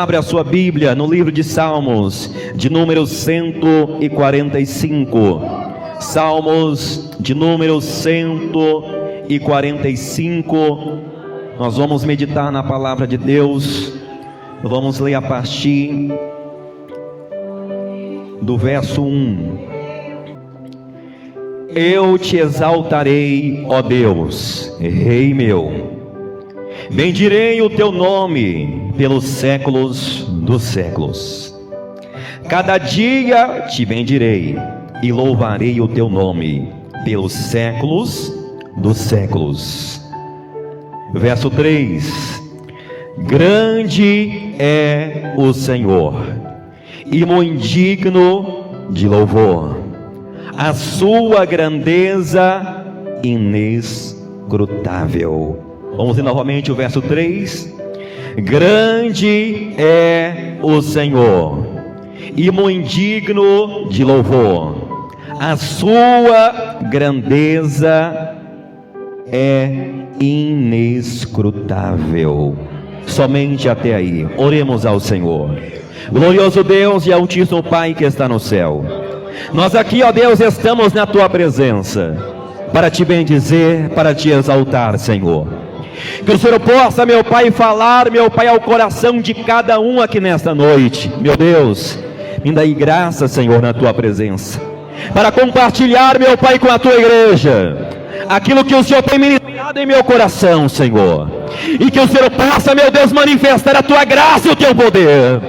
Abre a sua Bíblia no livro de Salmos, de número 145. Salmos de número 145. Nós vamos meditar na palavra de Deus. Vamos ler a partir do verso 1. Eu te exaltarei, ó Deus, Rei meu. Bendirei o teu nome pelos séculos dos séculos. Cada dia te bendirei e louvarei o teu nome pelos séculos dos séculos. Verso 3. Grande é o Senhor e muito digno de louvor, a sua grandeza inescrutável. Vamos ler novamente o verso 3. Grande é o Senhor e muito digno de louvor, a sua grandeza é inescrutável. Somente até aí. Oremos ao Senhor. Glorioso Deus e altíssimo Pai que está no céu, nós aqui, ó Deus, estamos na tua presença para te bendizer, para te exaltar, Senhor. Que o Senhor possa, meu Pai, falar, meu Pai, ao coração de cada um aqui nesta noite. Meu Deus, me dai graça, Senhor, na tua presença, para compartilhar, meu Pai, com a tua igreja aquilo que o Senhor tem ministrado em meu coração, Senhor. E que o Senhor possa, meu Deus, manifestar a tua graça e o teu poder.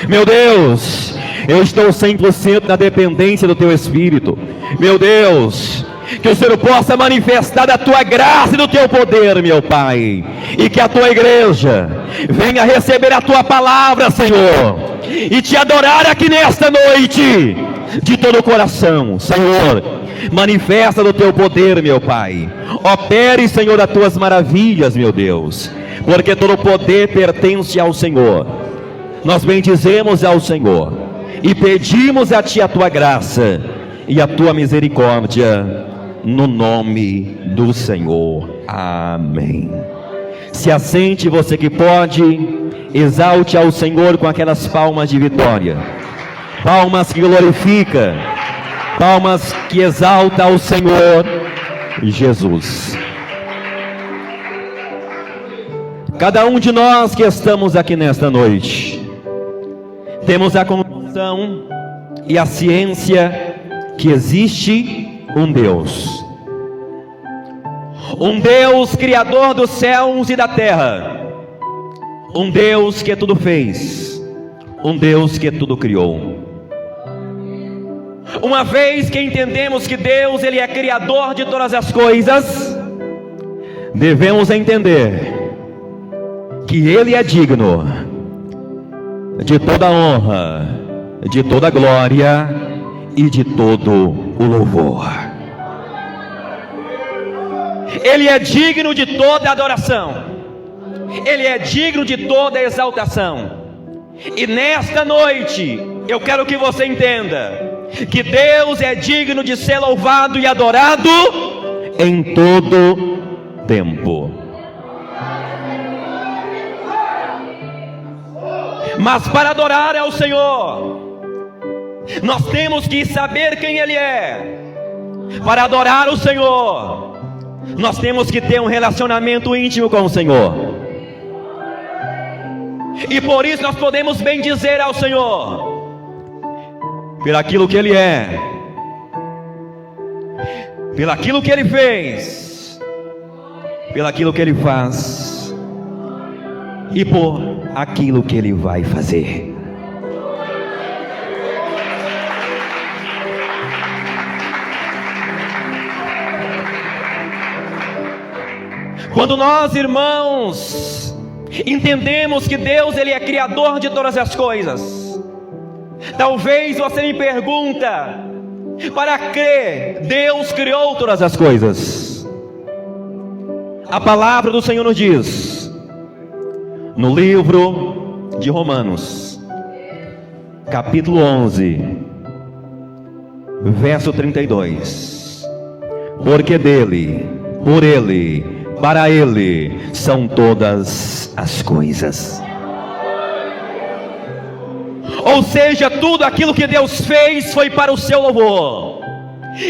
Meu Deus, eu estou 100% na dependência do teu Espírito. Meu Deus, que o Senhor possa manifestar da tua graça e do teu poder, meu Pai. E que a tua igreja venha receber a tua palavra, Senhor, e te adorar aqui nesta noite de todo o coração. Senhor, manifesta do teu poder, meu Pai. Opere, Senhor, as tuas maravilhas, meu Deus, porque todo o poder pertence ao Senhor. Nós bendizemos ao Senhor e pedimos a ti a tua graça e a tua misericórdia, no nome do Senhor. Amém. Se assente, você que pode. Exalte ao Senhor com aquelas palmas de vitória, palmas que glorifica, palmas que exalta ao Senhor Jesus. Cada um de nós que estamos aqui nesta noite temos a convicção e a ciência que existe um Deus criador dos céus e da terra, um Deus que tudo fez, um Deus que tudo criou. Uma vez que entendemos que Deus, Ele é criador de todas as coisas, devemos entender que Ele é digno de toda honra, de toda glória e de todo o louvor. Ele é digno de toda adoração, Ele é digno de toda exaltação. E nesta noite eu quero que você entenda que Deus é digno de ser louvado e adorado em todo tempo. Mas para adorar ao Senhor, nós temos que saber quem Ele é. Para adorar o Senhor, nós temos que ter um relacionamento íntimo com o Senhor. E por isso nós podemos bendizer ao Senhor por aquilo que Ele é, pelo aquilo que Ele fez, pelo aquilo que Ele faz e por aquilo que Ele vai fazer. Quando nós, irmãos, entendemos que Deus, Ele é criador de todas as coisas, talvez você me pergunta, para que Deus criou todas as coisas? A palavra do Senhor nos diz, no livro de Romanos, capítulo 11, verso 32, porque dele, por ele, para ele são todas as coisas. Ou seja, tudo aquilo que Deus fez foi para o seu louvor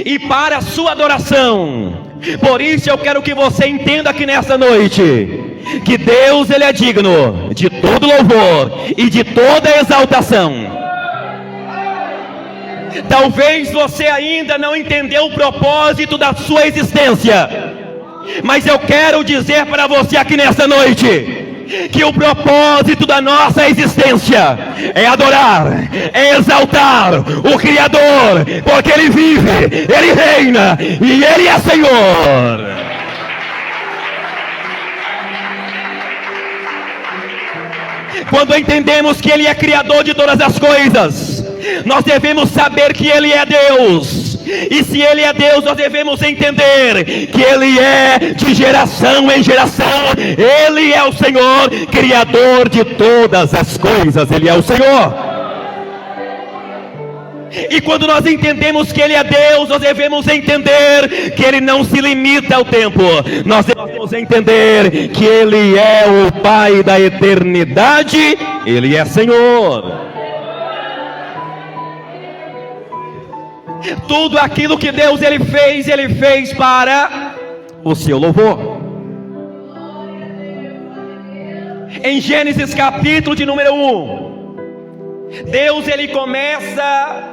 e para a sua adoração. Por isso eu quero que você entenda aqui nesta noite que Deus, Ele é digno de todo louvor e de toda exaltação. Talvez você ainda não entendeu o propósito da sua existência, mas eu quero dizer para você aqui nesta noite que o propósito da nossa existência é adorar, é exaltar o Criador, porque Ele vive, Ele reina e Ele é Senhor. Quando entendemos que Ele é Criador de todas as coisas, nós devemos saber que Ele é Deus. E se Ele é Deus, nós devemos entender que Ele é de geração em geração. Ele é o Senhor, Criador de todas as coisas. Ele é o Senhor. E quando nós entendemos que Ele é Deus, nós devemos entender que Ele não se limita ao tempo. Nós devemos entender que Ele é o Pai da eternidade. Ele é Senhor. Tudo aquilo que Deus Ele fez para o seu louvor. Em Gênesis capítulo de número 1, Deus Ele começa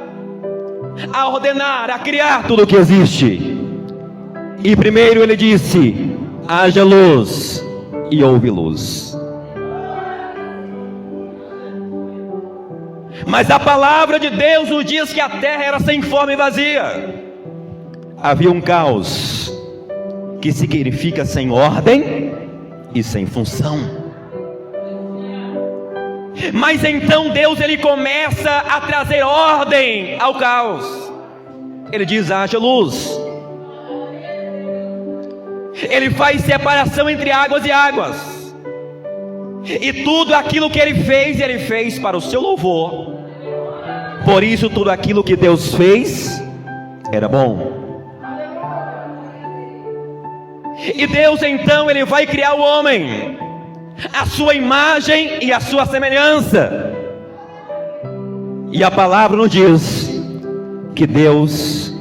a ordenar, a criar tudo o que existe. E primeiro Ele disse: haja luz, e houve luz. Mas a palavra de Deus nos diz que a terra era sem forma e vazia. Havia um caos, que significa sem ordem e sem função. Mas então Deus Ele começa a trazer ordem ao caos. Ele diz: haja luz. Ele faz separação entre águas e águas. E tudo aquilo que Ele fez para o seu louvor. Por isso tudo aquilo que Deus fez era bom. E Deus então Ele vai criar o homem, a sua imagem e a sua semelhança. E a palavra nos diz que Deus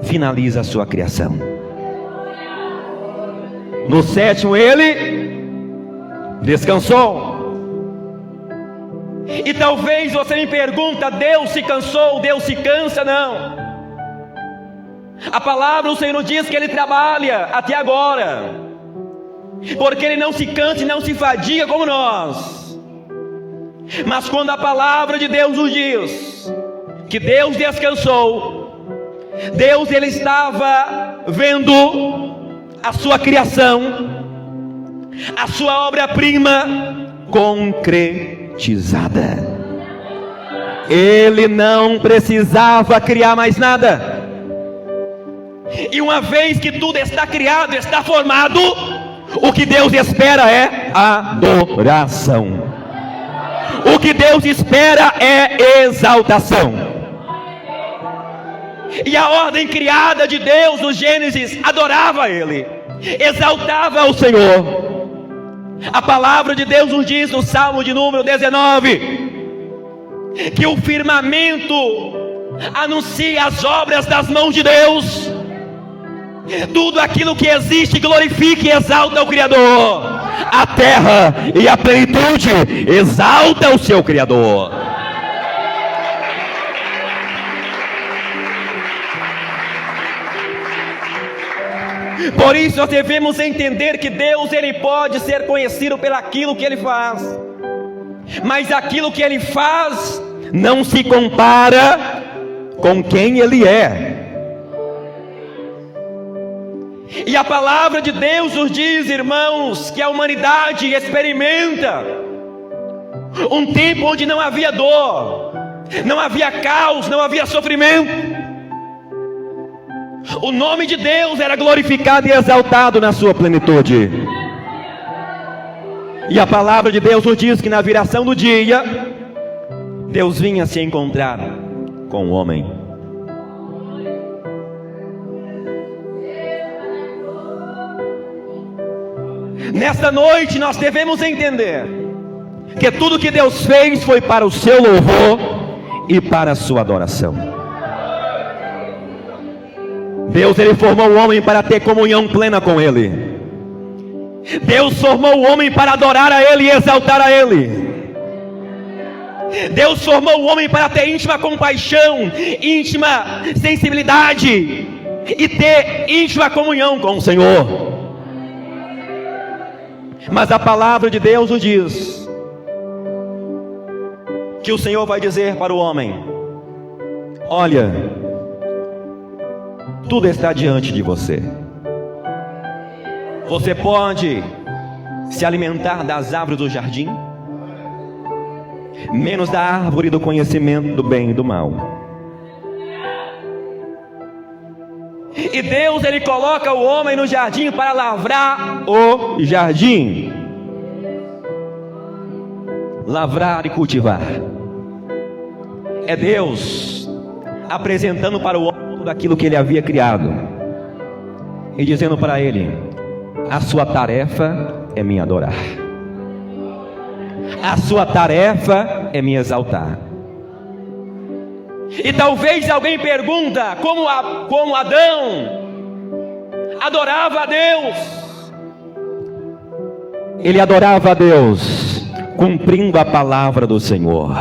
finaliza a sua criação. No sétimo Ele descansou. E talvez você me pergunta: Deus se cansou? Deus se cansa? Não. A palavra do Senhor diz que Ele trabalha até agora, porque Ele não se cansa e não se fadiga como nós. Mas quando a palavra de Deus nos diz que Deus descansou, Deus Ele estava vendo a sua criação, a sua obra-prima concretizada. Ele não precisava criar mais nada. E uma vez que tudo está criado, está formado, o que Deus espera é adoração. O que Deus espera é exaltação. E a ordem criada de Deus no Gênesis adorava Ele, exaltava o Senhor. A palavra de Deus nos diz no Salmo de número 19 que o firmamento anuncia as obras das mãos de Deus. Tudo aquilo que existe glorifica e exalta o Criador. A terra e a plenitude exalta o seu Criador. Por isso nós devemos entender que Deus Ele pode ser conhecido pelaquilo que Ele faz, mas aquilo que Ele faz não se compara com quem Ele é. E a palavra de Deus nos diz, irmãos, que a humanidade experimenta um tempo onde não havia dor, não havia caos, não havia sofrimento. O nome de Deus era glorificado e exaltado na sua plenitude. E a palavra de Deus nos diz que na viração do dia, Deus vinha se encontrar com o homem. Nesta noite nós devemos entender que tudo que Deus fez foi para o seu louvor e para a sua adoração. Deus, ele formou o homem para ter comunhão plena com ele. Deus formou o homem para adorar a ele e exaltar a ele. Deus formou o homem para ter íntima compaixão, íntima sensibilidade e ter íntima comunhão com o Senhor. Mas a palavra de Deus nos diz que o Senhor vai dizer para o homem: olha, tudo está diante de você. Você pode se alimentar das árvores do jardim, menos da árvore do conhecimento do bem e do mal. E Deus, ele coloca o homem no jardim para lavrar o jardim, lavrar e cultivar. É Deus apresentando para o homem tudo aquilo que ele havia criado e dizendo para ele: a sua tarefa é me adorar, a sua tarefa é me exaltar. E talvez alguém pergunta: como Adão adorava a Deus? Ele adorava a Deus cumprindo a palavra do Senhor.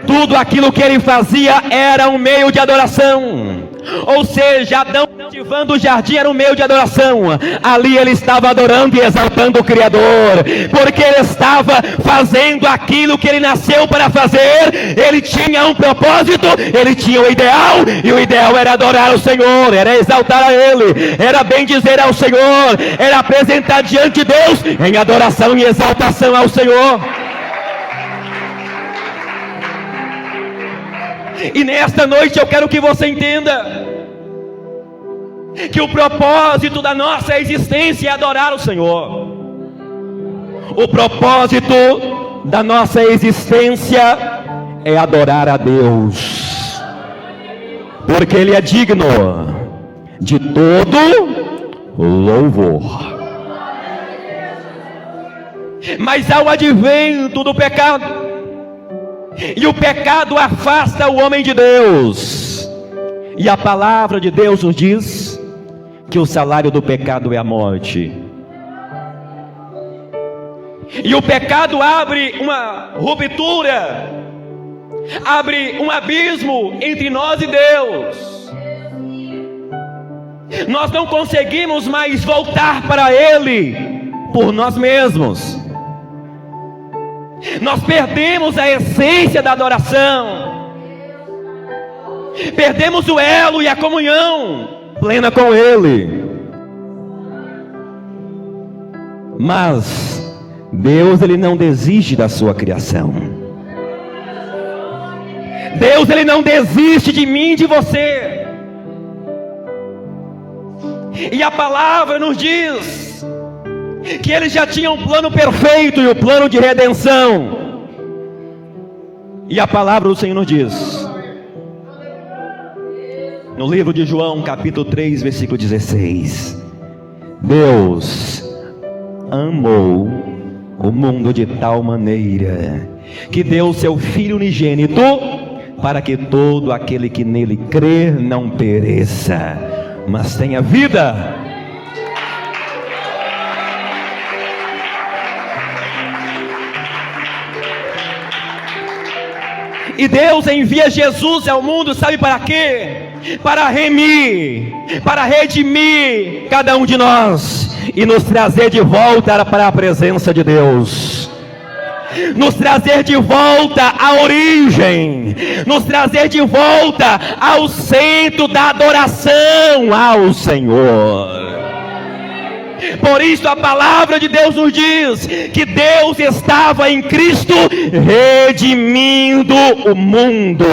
Tudo aquilo que ele fazia era um meio de adoração. Ou seja, Adão cultivando o jardim era um meio de adoração. Ali ele estava adorando e exaltando o Criador, porque ele estava fazendo aquilo que ele nasceu para fazer. Ele tinha um propósito, ele tinha um ideal, e o ideal era adorar o Senhor, era exaltar a Ele, era bendizer ao Senhor, era apresentar diante de Deus em adoração e exaltação ao Senhor. E nesta noite eu quero que você entenda que o propósito da nossa existência é adorar o Senhor. O propósito da nossa existência é adorar a Deus, porque Ele é digno de todo louvor. Mas ao advento do pecado, e o pecado afasta o homem de Deus, e a palavra de Deus nos diz que o salário do pecado é a morte. E o pecado abre uma ruptura, abre um abismo entre nós e Deus. Nós não conseguimos mais voltar para Ele por nós mesmos. Nós perdemos a essência da adoração, perdemos o elo e a comunhão plena com Ele. Mas Deus, Ele não desiste da sua criação. Deus, Ele não desiste de mim, de você. E a palavra nos diz que Ele já tinha um plano perfeito e o plano de redenção. E a palavra do Senhor nos diz, no livro de João, capítulo 3, versículo 16: Deus amou o mundo de tal maneira que deu seu Filho unigênito, para que todo aquele que nele crer não pereça, mas tenha vida. E Deus envia Jesus ao mundo, sabe para quê? Para remir, para redimir cada um de nós e nos trazer de volta para a presença de Deus, nos trazer de volta à origem, nos trazer de volta ao centro da adoração ao Senhor. Por isso a palavra de Deus nos diz que Deus estava em Cristo redimindo o mundo,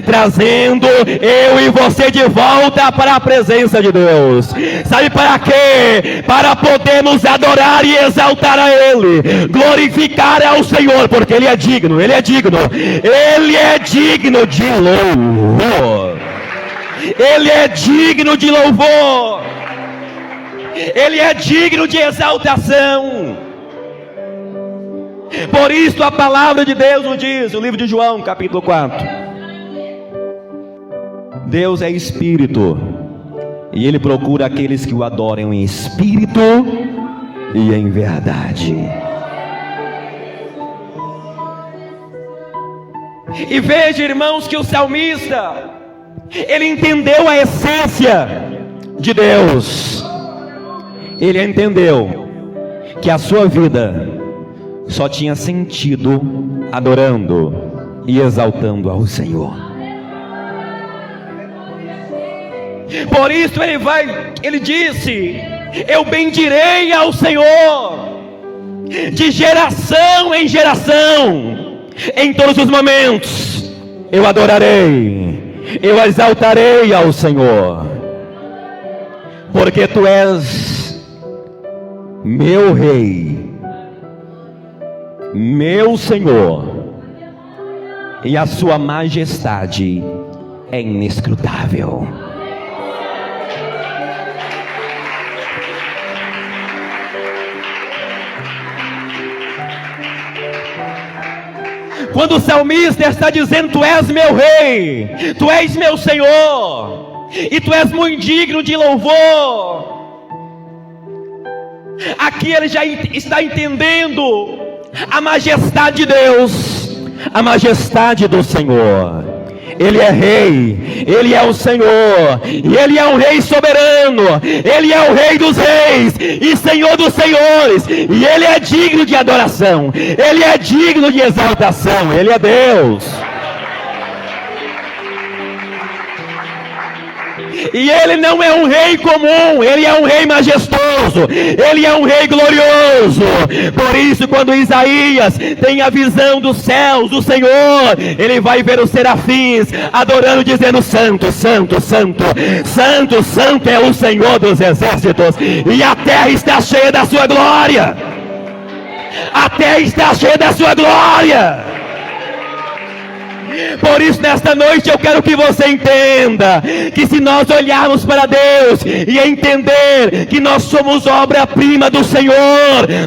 trazendo eu e você de volta para a presença de Deus. Sabe para quê? Para podermos adorar e exaltar a Ele, glorificar ao Senhor, porque Ele é digno, Ele é digno, Ele é digno de louvor, Ele é digno de louvor, Ele é digno de exaltação. Por isso a palavra de Deus nos diz, o livro de João, capítulo 4. Deus é espírito, e Ele procura aqueles que o adoram em espírito e em verdade. E veja, irmãos, que o salmista, ele entendeu a essência de Deus. Ele entendeu que a sua vida só tinha sentido adorando e exaltando ao Senhor. Por isso ele disse: eu bendirei ao Senhor de geração em geração, em todos os momentos eu adorarei, eu exaltarei ao Senhor, porque tu és meu Rei, meu Senhor, e a sua majestade é inescrutável. Quando o salmista está dizendo: tu és meu Rei, tu és meu Senhor, e tu és muito digno de louvor, aqui ele já está entendendo a majestade de Deus, a majestade do Senhor. Ele é Rei, Ele é o Senhor, e Ele é um Rei soberano, Ele é o Rei dos reis e Senhor dos senhores, e Ele é digno de adoração, Ele é digno de exaltação, Ele é Deus. E Ele não é um rei comum, Ele é um rei majestoso, Ele é um rei glorioso. Por isso, quando Isaías tem a visão dos céus, do Senhor, ele vai ver os serafins adorando, dizendo: santo, santo, santo, santo, santo é o Senhor dos exércitos, e a terra está cheia da sua glória. A terra está cheia da sua glória. Por isso, nesta noite, eu quero que você entenda que se nós olharmos para Deus e entender que nós somos obra-prima do Senhor,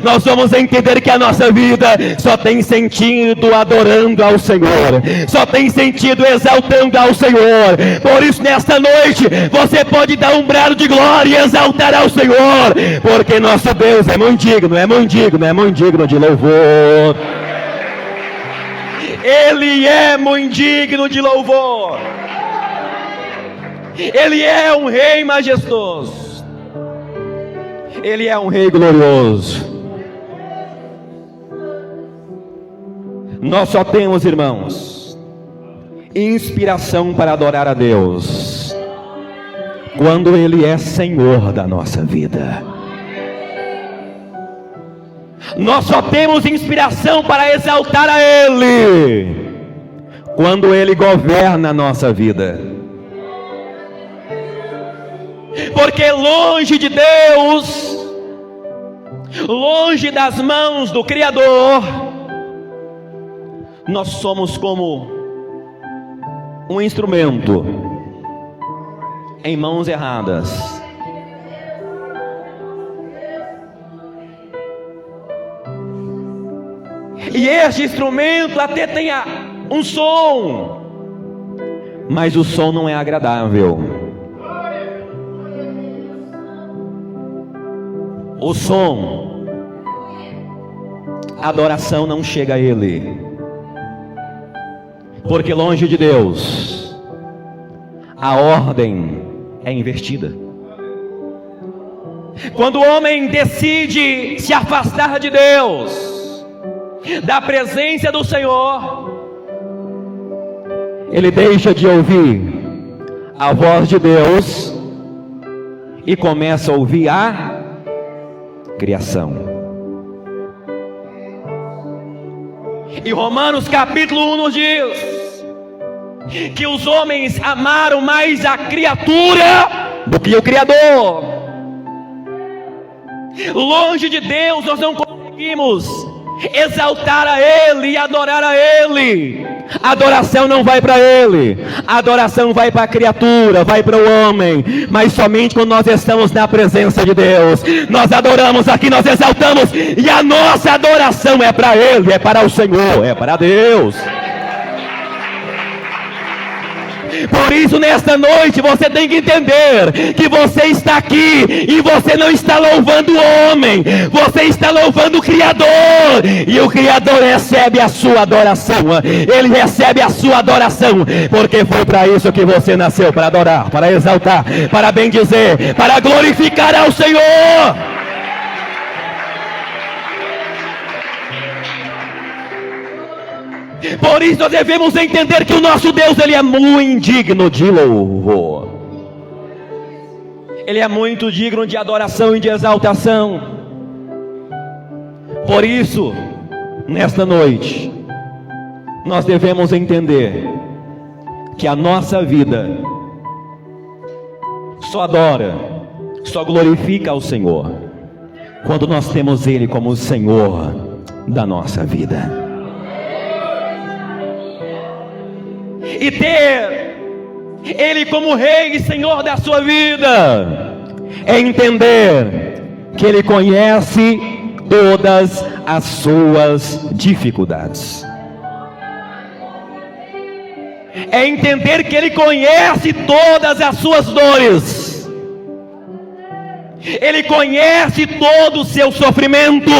nós vamos entender que a nossa vida só tem sentido adorando ao Senhor, só tem sentido exaltando ao Senhor. Por isso, nesta noite, você pode dar um brado de glória e exaltar ao Senhor, porque nosso Deus é muito digno, é muito digno, é muito digno de louvor. Ele é muito digno de louvor. Ele é um Rei majestoso. Ele é um Rei glorioso. Nós só temos, irmãos, inspiração para adorar a Deus quando Ele é Senhor da nossa vida. Nós só temos inspiração para exaltar a Ele quando Ele governa a nossa vida. Porque longe de Deus, longe das mãos do Criador, nós somos como um instrumento em mãos erradas. E este instrumento até tem um som, mas o som não é agradável. O som, a adoração não chega a ele, porque longe de Deus, a ordem é invertida. Quando o homem decide se afastar de Deus, da presença do Senhor, ele deixa de ouvir a voz de Deus e começa a ouvir a criação. E Romanos capítulo 1 nos diz que os homens amaram mais a criatura do que o Criador. Longe de Deus nós não conseguimos exaltar a Ele e adorar a Ele. A adoração não vai para Ele, a adoração vai para a criatura, vai para o homem. Mas somente quando nós estamos na presença de Deus, nós adoramos aqui, nós exaltamos, e a nossa adoração é para Ele, é para o Senhor, é para Deus. Por isso, nesta noite, você tem que entender que você está aqui e você não está louvando o homem, você está louvando o Criador, e o Criador recebe a sua adoração. Ele recebe a sua adoração, porque foi para isso que você nasceu, para adorar, para exaltar, para bendizer, para glorificar ao Senhor. Por isso nós devemos entender que o nosso Deus, Ele é muito digno de louvor. Ele é muito digno de adoração e de exaltação. Por isso, nesta noite, nós devemos entender que a nossa vida só adora, só glorifica ao Senhor quando nós temos Ele como o Senhor da nossa vida. E ter Ele como Rei e Senhor da sua vida é entender que Ele conhece todas as suas dificuldades. É entender que Ele conhece todas as suas dores. Ele conhece todo o seu sofrimento.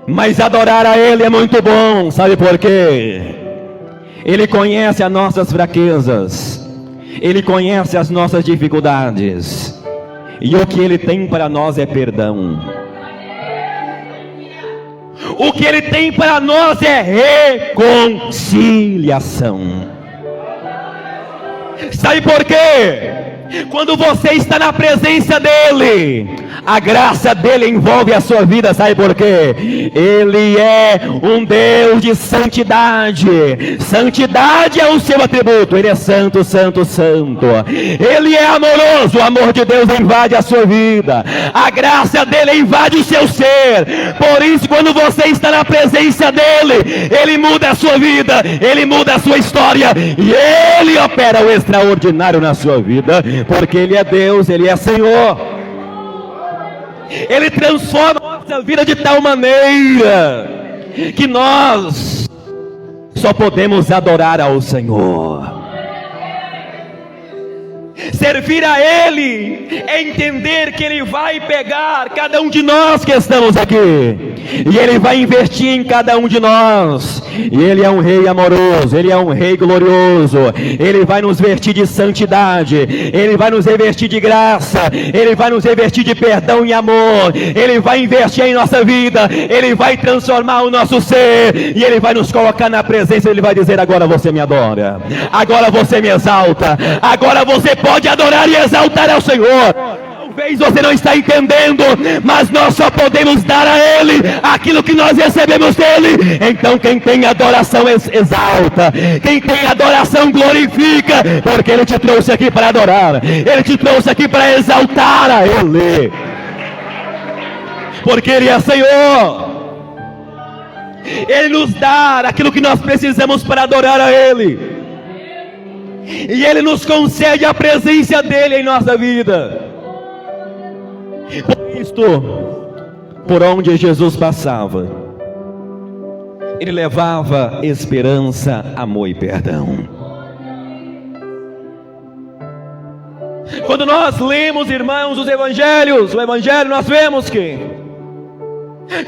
Mas adorar a Ele é muito bom, sabe por quê? Ele conhece as nossas fraquezas, Ele conhece as nossas dificuldades, e o que Ele tem para nós é perdão. O que Ele tem para nós é reconciliação. Sabe por quê? Quando você está na presença dEle, a graça dEle envolve a sua vida. Sabe por quê? Ele é um Deus de santidade. Santidade é o seu atributo. Ele é santo, santo, santo. Ele é amoroso. O amor de Deus invade a sua vida. A graça dEle invade o seu ser. Por isso, quando você está na presença dEle, Ele muda a sua vida, Ele muda a sua história, e Ele opera o extraordinário na sua vida. Porque Ele é Deus, Ele é Senhor. Ele transforma a nossa vida de tal maneira que nós só podemos adorar ao Senhor. Servir a Ele é entender que Ele vai pegar cada um de nós que estamos aqui, e Ele vai investir em cada um de nós. E Ele é um Rei amoroso, Ele é um Rei glorioso. Ele vai nos vestir de santidade, Ele vai nos revestir de graça, Ele vai nos revestir de perdão e amor. Ele vai investir em nossa vida, Ele vai transformar o nosso ser, e Ele vai nos colocar na presença. Ele vai dizer: agora você me adora, agora você me exalta, agora você pode adorar e exaltar ao Senhor. Talvez você não está entendendo, mas nós só podemos dar a Ele aquilo que nós recebemos dEle. Então quem tem adoração exalta, quem tem adoração glorifica, porque Ele te trouxe aqui para adorar, Ele te trouxe aqui para exaltar a Ele, porque Ele é Senhor. Ele nos dá aquilo que nós precisamos para adorar a Ele, e Ele nos concede a presença dEle em nossa vida. Por isto, por onde Jesus passava, Ele levava esperança, amor e perdão. Quando nós lemos, irmãos, os evangelhos, o evangelho, nós vemos que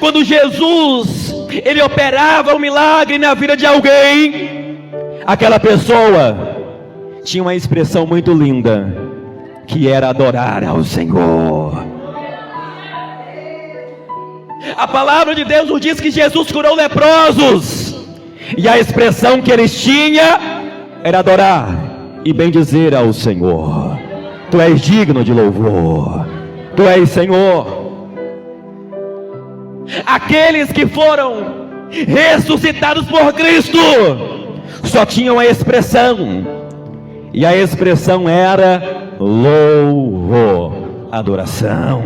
quando Jesus, Ele operava um milagre na vida de alguém, aquela pessoa tinha uma expressão muito linda, que era adorar ao Senhor. A palavra de Deus nos diz que Jesus curou leprosos, e a expressão que eles tinham era adorar e bendizer ao Senhor. Tu és digno de louvor, Tu és Senhor. Aqueles que foram ressuscitados por Cristo só tinham a expressão, e a expressão era louvor, adoração.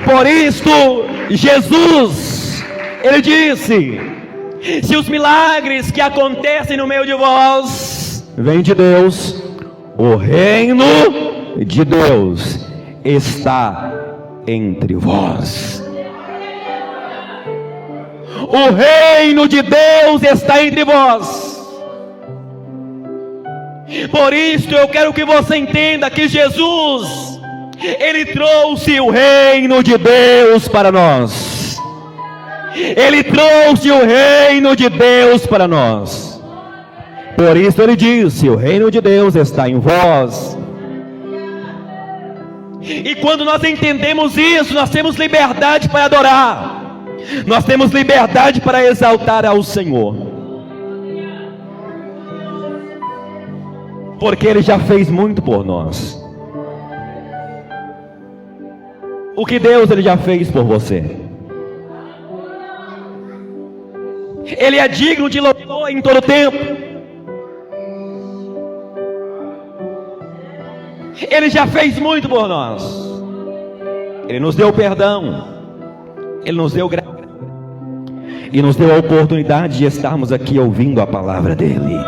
Por isto, Jesus, Ele disse: se os milagres que acontecem no meio de vós vêm de Deus, o reino de Deus está entre vós. O reino de Deus está entre vós. Por isso eu quero que você entenda que Jesus, Ele trouxe o reino de Deus para nós. Ele trouxe o reino de Deus para nós. Por isso Ele disse: o reino de Deus está em vós. E quando nós entendemos isso, nós temos liberdade para adorar. Nós temos liberdade para exaltar ao Senhor. Porque Ele já fez muito por nós. O que Deus Ele já fez por você? Ele é digno de louvor em todo tempo. Ele já fez muito por nós. Ele nos deu perdão. Ele nos deu graça. E nos deu a oportunidade de estarmos aqui ouvindo a palavra dEle.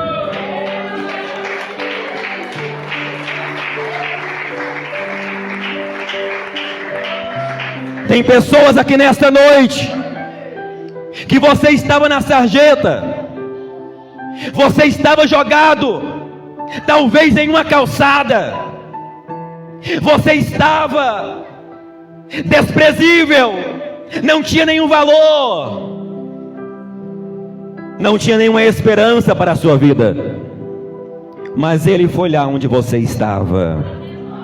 Tem pessoas aqui nesta noite que você estava na sarjeta, você estava jogado, talvez em uma calçada, você estava desprezível, não tinha nenhum valor, não tinha nenhuma esperança para a sua vida, mas Ele foi lá onde você estava,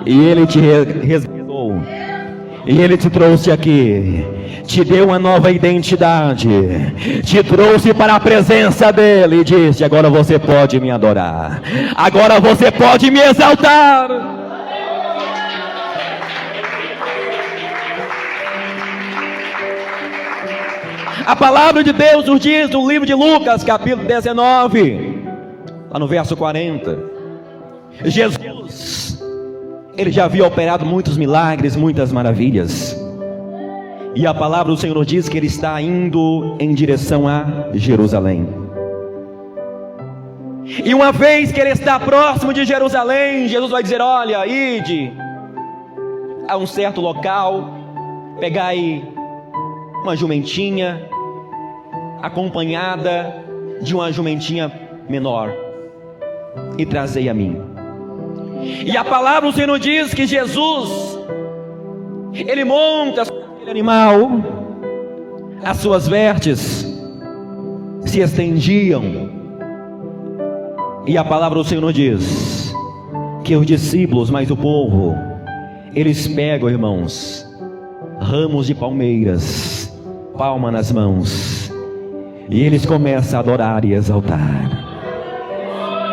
e Ele te resgatou, e Ele te trouxe aqui, te deu uma nova identidade, te trouxe para a presença dEle e disse: agora você pode me adorar, agora você pode me exaltar. A palavra de Deus nos diz no livro de Lucas, capítulo 19, lá no verso 40, Jesus, Ele já havia operado muitos milagres, muitas maravilhas, e a palavra do Senhor diz que Ele está indo em direção a Jerusalém. E uma vez que Ele está próximo de Jerusalém, Jesus vai dizer: olha, ide a um certo local, pegai uma jumentinha, acompanhada de uma jumentinha menor, e trazei a mim. E a palavra do Senhor diz que Jesus, Ele monta aquele animal, as suas vestes se estendiam, e a palavra do Senhor diz que os discípulos, mais o povo, eles pegam, irmãos, ramos de palmeiras, palma nas mãos, e eles começam a adorar e exaltar.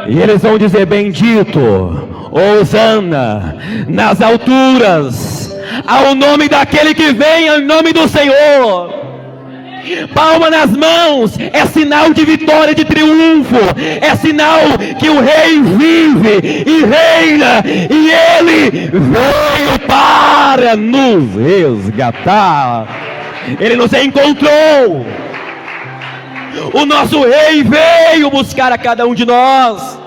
E eles vão dizer: bendito, Hosana nas alturas, ao nome daquele que vem, em nome do Senhor. Palma nas mãos é sinal de vitória, de triunfo, é sinal que o Rei vive e reina, e Ele veio para nos resgatar. Ele nos encontrou. O nosso Rei veio buscar a cada um de nós,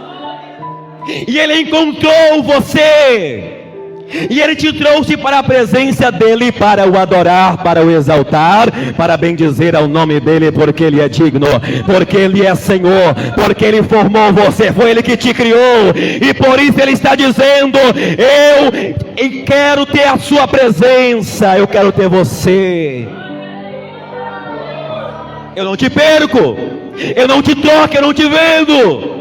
e Ele encontrou você, e Ele te trouxe para a presença dEle, para o adorar, para o exaltar, para bendizer ao nome dEle, porque Ele é digno, porque Ele é Senhor, porque Ele formou você, foi Ele que te criou, e por isso Ele está dizendo: eu quero ter a sua presença, eu quero ter você. Eu não te perco, eu não te troco, eu não te vendo.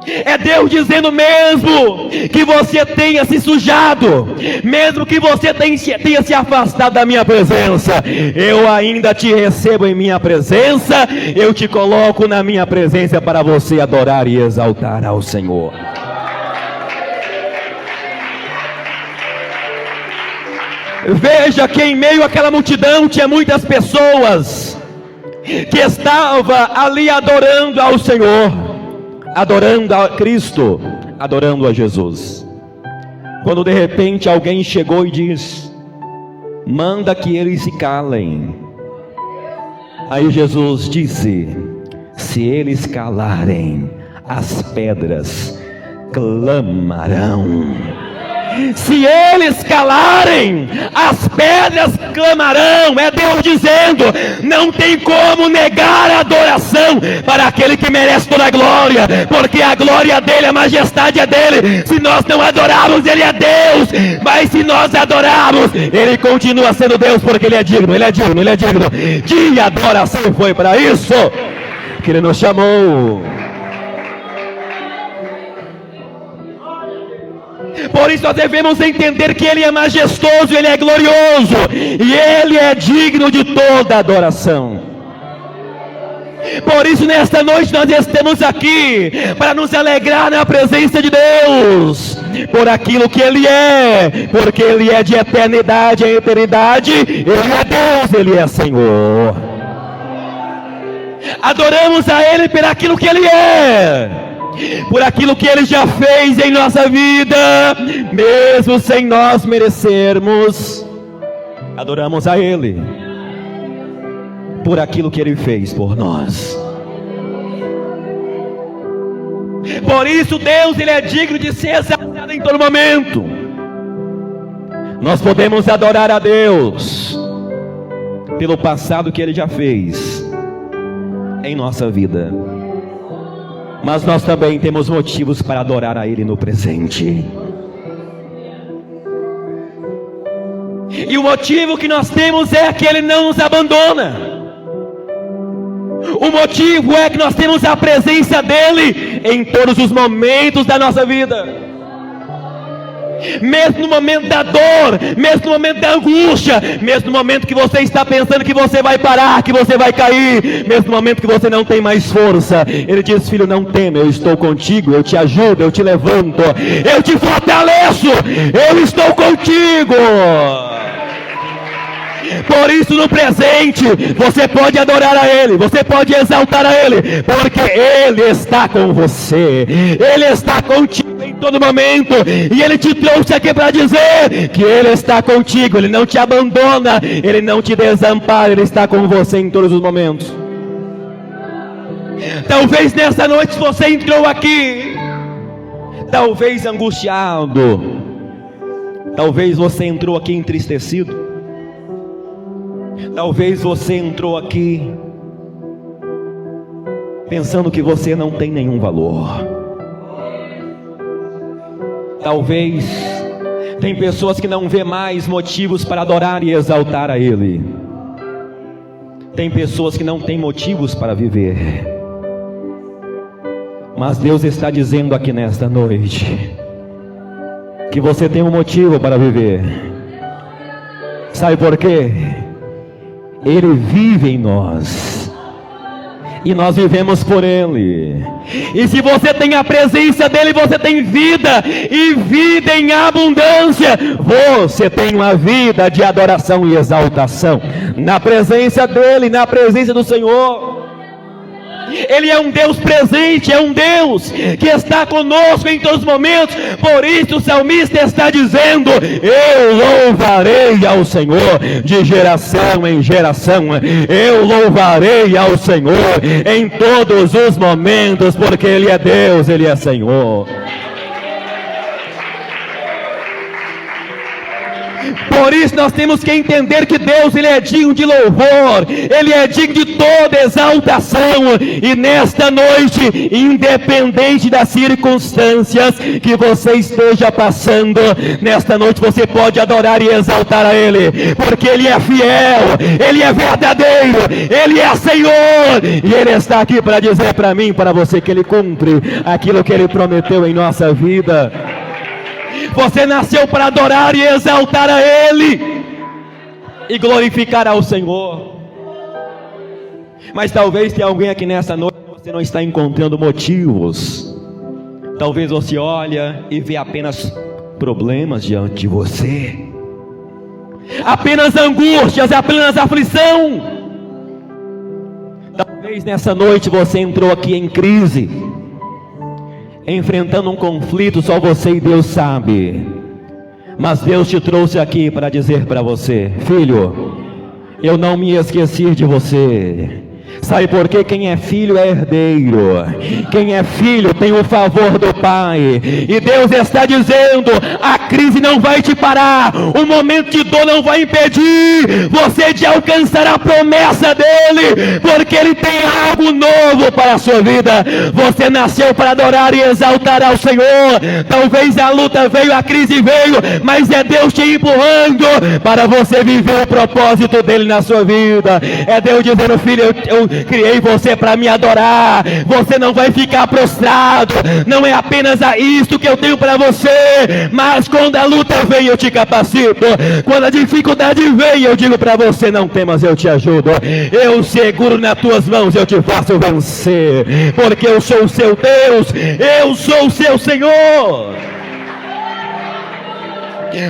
É Deus dizendo: mesmo que você tenha se sujado, mesmo que você tenha se afastado da minha presença, eu ainda te recebo em minha presença, eu te coloco na minha presença para você adorar e exaltar ao Senhor. Veja que em meio àquela multidão tinha muitas pessoas que estava ali adorando ao Senhor, adorando a Cristo, adorando a Jesus. Quando de repente alguém chegou e disse: manda que eles se calem. Aí Jesus disse: se eles calarem, as pedras clamarão. Se eles calarem, as pedras clamarão. É Deus dizendo: não tem como negar a adoração para aquele que merece toda a glória, porque a glória dele, a majestade é dele. Se nós não adorarmos, ele é Deus, mas se nós adorarmos, ele continua sendo Deus, porque ele é digno, ele é digno, ele é digno. De adoração. Foi para isso que ele nos chamou. Por isso nós devemos entender que ele é majestoso, ele é glorioso, e ele é digno de toda adoração. Por isso nesta noite nós estamos aqui para nos alegrar na presença de Deus, por aquilo que ele é, porque ele é de eternidade em eternidade. Ele é Deus, ele é Senhor. Adoramos a ele por aquilo que ele é, por aquilo que ele já fez em nossa vida, mesmo sem nós merecermos. Adoramos a ele por aquilo que ele fez por nós. Por isso Deus, ele é digno de ser exaltado em todo momento. Nós podemos adorar a Deus pelo passado que ele já fez em nossa vida, mas nós também temos motivos para adorar a ele no presente. E o motivo que nós temos é que ele não nos abandona. O motivo é que nós temos a presença dele em todos os momentos da nossa vida. Mesmo no momento da dor, mesmo no momento da angústia, mesmo no momento que você está pensando que você vai parar, que você vai cair, mesmo no momento que você não tem mais força, ele diz: filho, não tema, eu estou contigo, eu te ajudo, eu te levanto, eu te fortaleço, eu estou contigo. Por isso no presente você pode adorar a ele, você pode exaltar a ele, porque ele está com você, ele está contigo em todo momento, e ele te trouxe aqui para dizer que ele está contigo, ele não te abandona, ele não te desampara, ele está com você em todos os momentos. Talvez nessa noite você entrou aqui, talvez angustiado, talvez você entrou aqui entristecido, talvez você entrou aqui pensando que você não tem nenhum valor. Talvez tem pessoas que não vê mais motivos para adorar e exaltar a ele. Tem pessoas que não têm motivos para viver. Mas Deus está dizendo aqui nesta noite que você tem um motivo para viver. Sabe por quê? Ele vive em nós, e nós vivemos por ele. E se você tem a presença dele, você tem vida, e vida em abundância. Você tem uma vida de adoração e exaltação na presença dele, na presença do Senhor. Ele é um Deus presente, é um Deus que está conosco em todos os momentos. Por isso o salmista está dizendo: eu louvarei ao Senhor de geração em geração, eu louvarei ao Senhor em todos os momentos, porque ele é Deus, ele é Senhor. Por isso nós temos que entender que Deus, ele é digno de louvor, ele é digno de toda exaltação. E nesta noite, independente das circunstâncias que você esteja passando, nesta noite você pode adorar e exaltar a ele, porque ele é fiel, ele é verdadeiro, ele é Senhor, e ele está aqui para dizer para mim, para você, que ele cumpre aquilo que ele prometeu em nossa vida. Você nasceu para adorar e exaltar a ele e glorificar ao Senhor. Mas talvez tenha alguém aqui nessa noite que você não está encontrando motivos. Talvez você olha e vê apenas problemas diante de você, apenas angústias, apenas aflição. Talvez nessa noite você entrou aqui em crise, enfrentando um conflito, só você e Deus sabe. Mas Deus te trouxe aqui para dizer para você: filho, eu não me esqueci de você. Sabe por quê? Quem é filho é herdeiro. Quem é filho tem o favor do pai. E Deus está dizendo: a crise não vai te parar, o momento de dor não vai impedir você de alcançar a promessa dele, porque ele tem algo novo para a sua vida. Você nasceu para adorar e exaltar ao Senhor. Talvez a luta veio, a crise veio, mas é Deus te empurrando para você viver o propósito dele na sua vida. É Deus dizendo: filho, eu criei você para me adorar. Você não vai ficar prostrado. Não é apenas a isto que eu tenho para você, mas quando a luta vem eu te capacito. Quando a dificuldade vem eu digo para você: não temas, eu te ajudo. Eu seguro nas tuas mãos, eu te faço vencer, porque eu sou o seu Deus, eu sou o seu Senhor.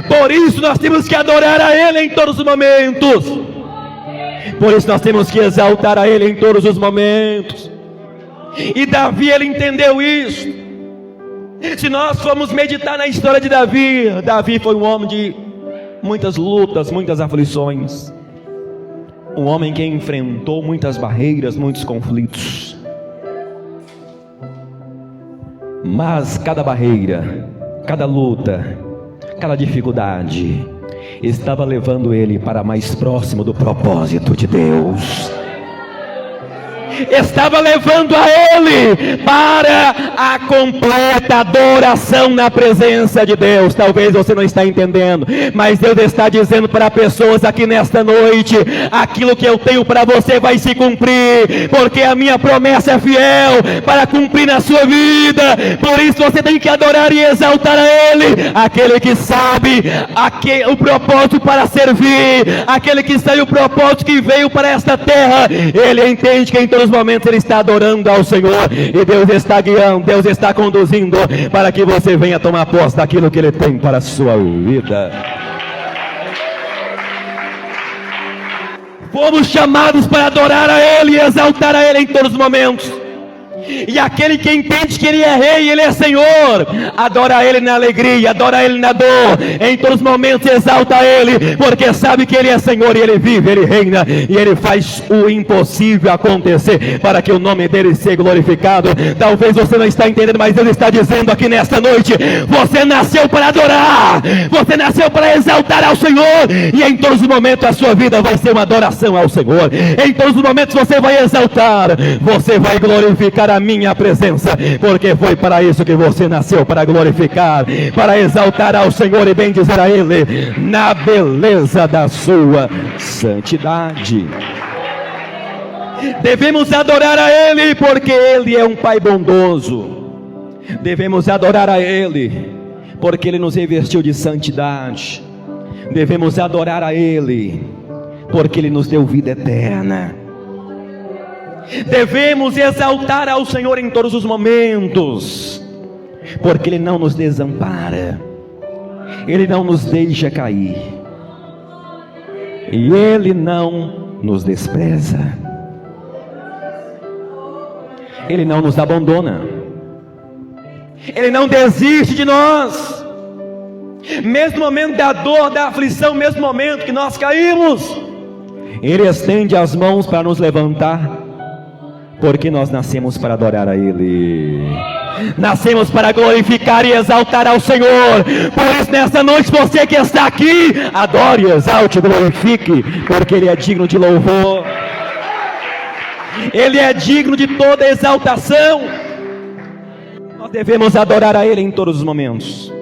Por isso nós temos que adorar a Ele em todos os momentos. Por isso nós temos que exaltar a Ele em todos os momentos. E Davi, ele entendeu isso. Se nós formos meditar na história de Davi, Davi foi um homem de muitas lutas, muitas aflições. Um homem que enfrentou muitas barreiras, muitos conflitos. Mas cada barreira, cada luta, cada dificuldade estava levando ele para mais próximo do propósito de Deus. Estava levando a ele para a completa adoração na presença de Deus. Talvez você não está entendendo, mas Deus está dizendo para pessoas aqui nesta noite: aquilo que eu tenho para você vai se cumprir, porque a minha promessa é fiel para cumprir na sua vida. Por isso você tem que adorar e exaltar a Ele, aquele que sabe o propósito para servir, aquele que sabe o propósito que veio para esta terra. Ele entende que em todos os momentos ele está adorando ao Senhor, e Deus está guiando, Deus está conduzindo para que você venha tomar posse daquilo que Ele tem para a sua vida. Fomos chamados para adorar a Ele e exaltar a Ele em todos os momentos. E aquele que entende que Ele é Rei, Ele é Senhor, adora Ele na alegria, adora Ele na dor, em todos os momentos exalta Ele, porque sabe que Ele é Senhor e Ele vive, Ele reina, e Ele faz o impossível acontecer, para que o nome dEle seja glorificado. Talvez você não está entendendo, mas Deus está dizendo aqui nesta noite: você nasceu para adorar, você nasceu para exaltar ao Senhor, e em todos os momentos a sua vida vai ser uma adoração ao Senhor. Em todos os momentos você vai exaltar, você vai glorificar a minha presença, porque foi para isso que você nasceu, para glorificar, para exaltar ao Senhor e bendizer a Ele na beleza da sua santidade. Devemos adorar a Ele porque Ele é um Pai bondoso. Devemos adorar a Ele porque Ele nos revestiu de santidade. Devemos adorar a Ele porque Ele nos deu vida eterna. Devemos exaltar ao Senhor em todos os momentos, porque Ele não nos desampara, Ele não nos deixa cair, e Ele não nos despreza, Ele não nos abandona, Ele não desiste de nós. Mesmo no momento da dor, da aflição, mesmo no momento que nós caímos, Ele estende as mãos para nos levantar, porque nós nascemos para adorar a Ele, nascemos para glorificar e exaltar ao Senhor. Por isso nessa noite, você que está aqui, adore, exalte, glorifique, porque Ele é digno de louvor, Ele é digno de toda exaltação. Nós devemos adorar a Ele em todos os momentos,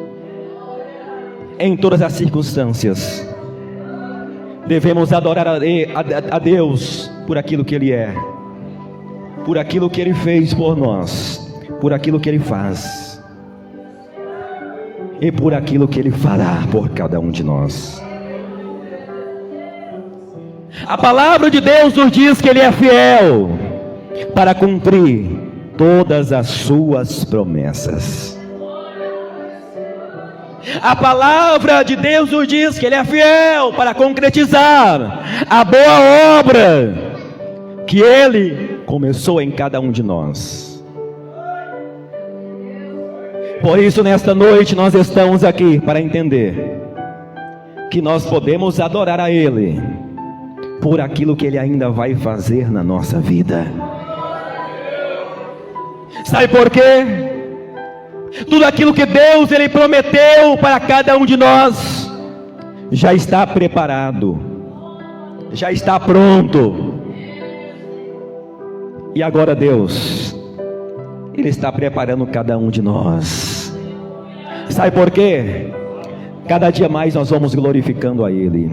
em todas as circunstâncias. Devemos adorar a Deus por aquilo que Ele é, por aquilo que Ele fez por nós, por aquilo que Ele faz, e por aquilo que Ele fará por cada um de nós. A palavra de Deus nos diz que Ele é fiel para cumprir todas as suas promessas. A palavra de Deus nos diz que Ele é fiel para concretizar a boa obra que Ele começou em cada um de nós. Por isso nesta noite nós estamos aqui para entender que nós podemos adorar a Ele por aquilo que Ele ainda vai fazer na nossa vida. Sabe por quê? Tudo aquilo que Deus Ele prometeu para cada um de nós já está preparado, já está pronto. E agora Deus, Ele está preparando cada um de nós. Sabe por quê? Cada dia mais nós vamos glorificando a Ele.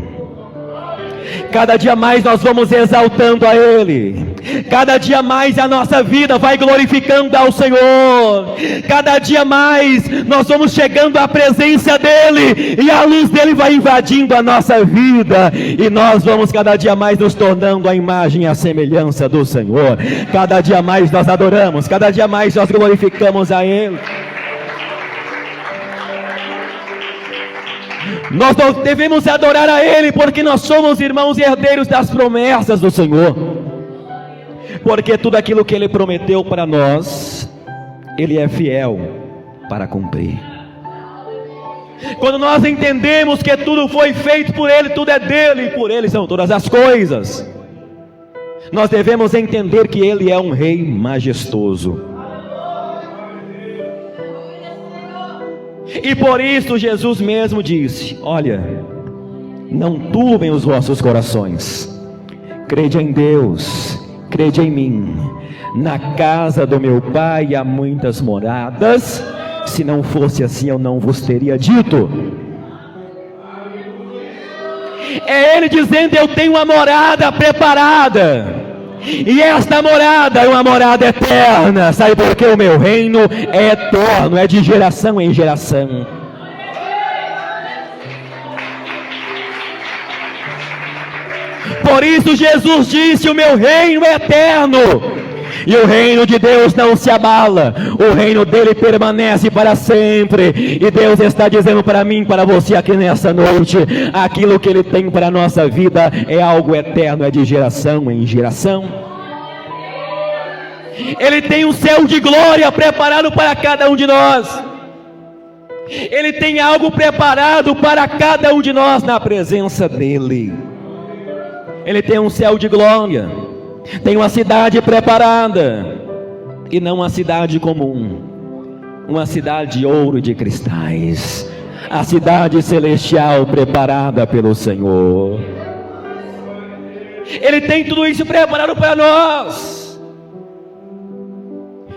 Cada dia mais nós vamos exaltando a Ele. Cada dia mais a nossa vida vai glorificando ao Senhor. Cada dia mais nós vamos chegando à presença dEle, e a luz dEle vai invadindo a nossa vida, e nós vamos cada dia mais nos tornando a imagem e a semelhança do Senhor. Cada dia mais nós adoramos, cada dia mais nós glorificamos a Ele. Nós devemos adorar a Ele, porque nós somos irmãos e herdeiros das promessas do Senhor. Porque tudo aquilo que Ele prometeu para nós, Ele é fiel para cumprir. Quando nós entendemos que tudo foi feito por Ele, tudo é dEle, e por Ele são todas as coisas, nós devemos entender que Ele é um Rei majestoso. E por isso Jesus mesmo disse: olha, não turbem os vossos corações, crede em Deus, crede em mim. Na casa do meu Pai há muitas moradas, se não fosse assim eu não vos teria dito. É Ele dizendo: eu tenho uma morada preparada, e esta morada é uma morada eterna. Sabe por quê? O meu reino é eterno, é de geração em geração. Por isso Jesus disse: o meu reino é eterno. E o reino de Deus não se abala, o reino dele permanece para sempre. E Deus está dizendo para mim, para você aqui nessa noite: aquilo que Ele tem para a nossa vida é algo eterno, é de geração em geração. Ele tem um céu de glória preparado para cada um de nós. Ele tem algo preparado para cada um de nós na presença dEle. Ele tem um céu de glória, tem uma cidade preparada, e não uma cidade comum, uma cidade de ouro e de cristais, a cidade celestial preparada pelo Senhor. Ele tem tudo isso preparado para nós.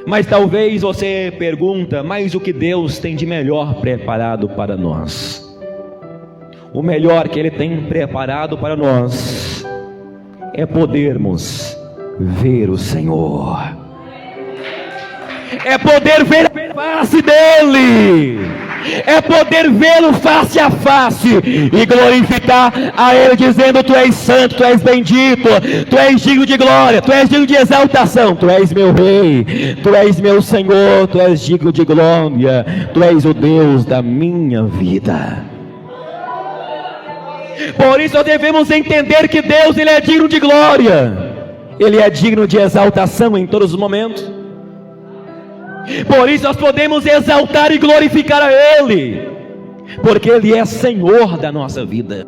Mas talvez você pergunta: mas o que Deus tem de melhor preparado para nós? O melhor que Ele tem preparado para nós é podermos ver o Senhor, é poder ver a face dEle, é poder vê-lo face a face e glorificar a Ele, dizendo: tu és santo, tu és bendito, tu és digno de glória, tu és digno de exaltação, tu és meu Rei, tu és meu Senhor, tu és digno de glória, tu és o Deus da minha vida. Por isso nós devemos entender que Deus, Ele é digno de glória, Ele é digno de exaltação em todos os momentos. Por isso nós podemos exaltar e glorificar a Ele, porque Ele é Senhor da nossa vida.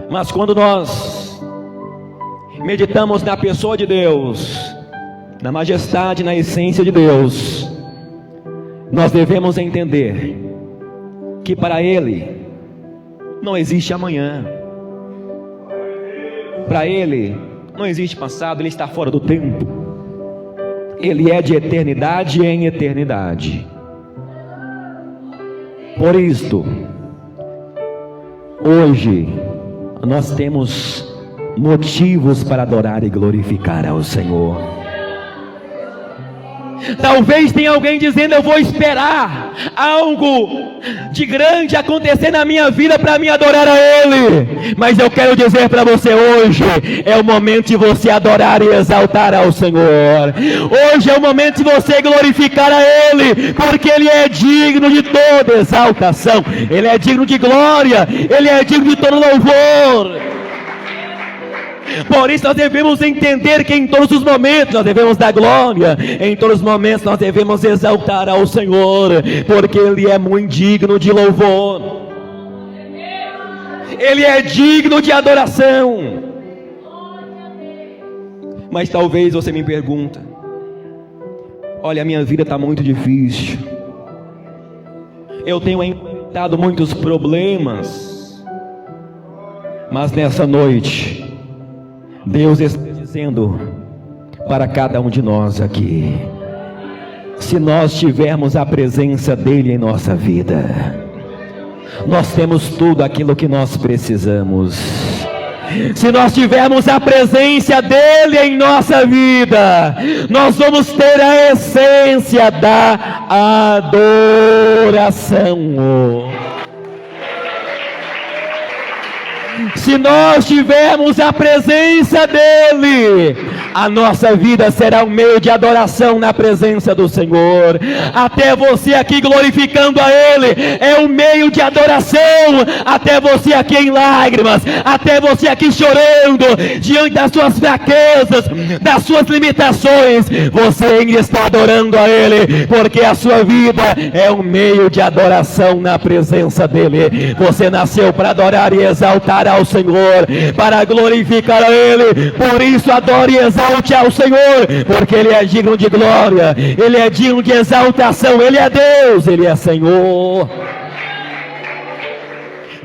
Mas quando nós meditamos na pessoa de Deus, na majestade, na essência de Deus, nós devemos entender que para Ele não existe amanhã, para Ele não existe passado, Ele está fora do tempo, Ele é de eternidade em eternidade. Por isto, hoje nós temos motivos para adorar e glorificar ao Senhor. Talvez tenha alguém dizendo: eu vou esperar algo de grande acontecer na minha vida para me adorar a Ele. Mas eu quero dizer para você: hoje é o momento de você adorar e exaltar ao Senhor. Hoje é o momento de você glorificar a Ele, porque Ele é digno de toda exaltação, Ele é digno de glória, Ele é digno de todo louvor. Por isso nós devemos entender que em todos os momentos nós devemos dar glória, em todos os momentos nós devemos exaltar ao Senhor, porque Ele é muito digno de louvor, Ele é digno de adoração. Mas talvez você me pergunta: olha, a minha vida está muito difícil, eu tenho enfrentado muitos problemas, mas nessa noite Deus está dizendo para cada um de nós aqui: se nós tivermos a presença dEle em nossa vida, nós temos tudo aquilo que nós precisamos. Se nós tivermos a presença dEle em nossa vida, nós vamos ter a essência da adoração. Se nós tivermos a presença dEle, a nossa vida será um meio de adoração na presença do Senhor. Até você aqui glorificando a Ele é um meio de adoração. Até você aqui em lágrimas, até você aqui chorando diante das suas fraquezas, das suas limitações, você ainda está adorando a Ele, porque a sua vida é um meio de adoração na presença dEle. Você nasceu para adorar e exaltar ao Senhor, para glorificar a Ele. Por isso adore e exalte ao Senhor, porque Ele é digno de glória, Ele é digno de exaltação, Ele é Deus, Ele é Senhor.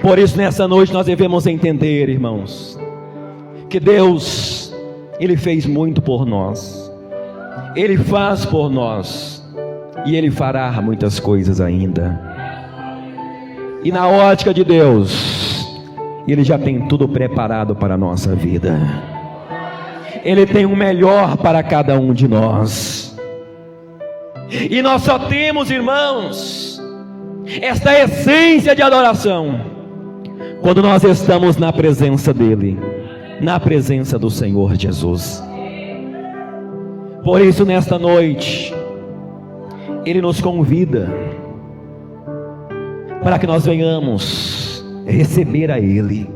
Por isso nessa noite nós devemos entender, irmãos, que Deus, Ele fez muito por nós, Ele faz por nós, e Ele fará muitas coisas ainda. E na ótica de Deus, Ele já tem tudo preparado para a nossa vida. Ele tem o melhor para cada um de nós. E nós só temos, irmãos, esta essência de adoração quando nós estamos na presença dEle, na presença do Senhor Jesus. Por isso nesta noite Ele nos convida para que nós venhamos receber a Ele,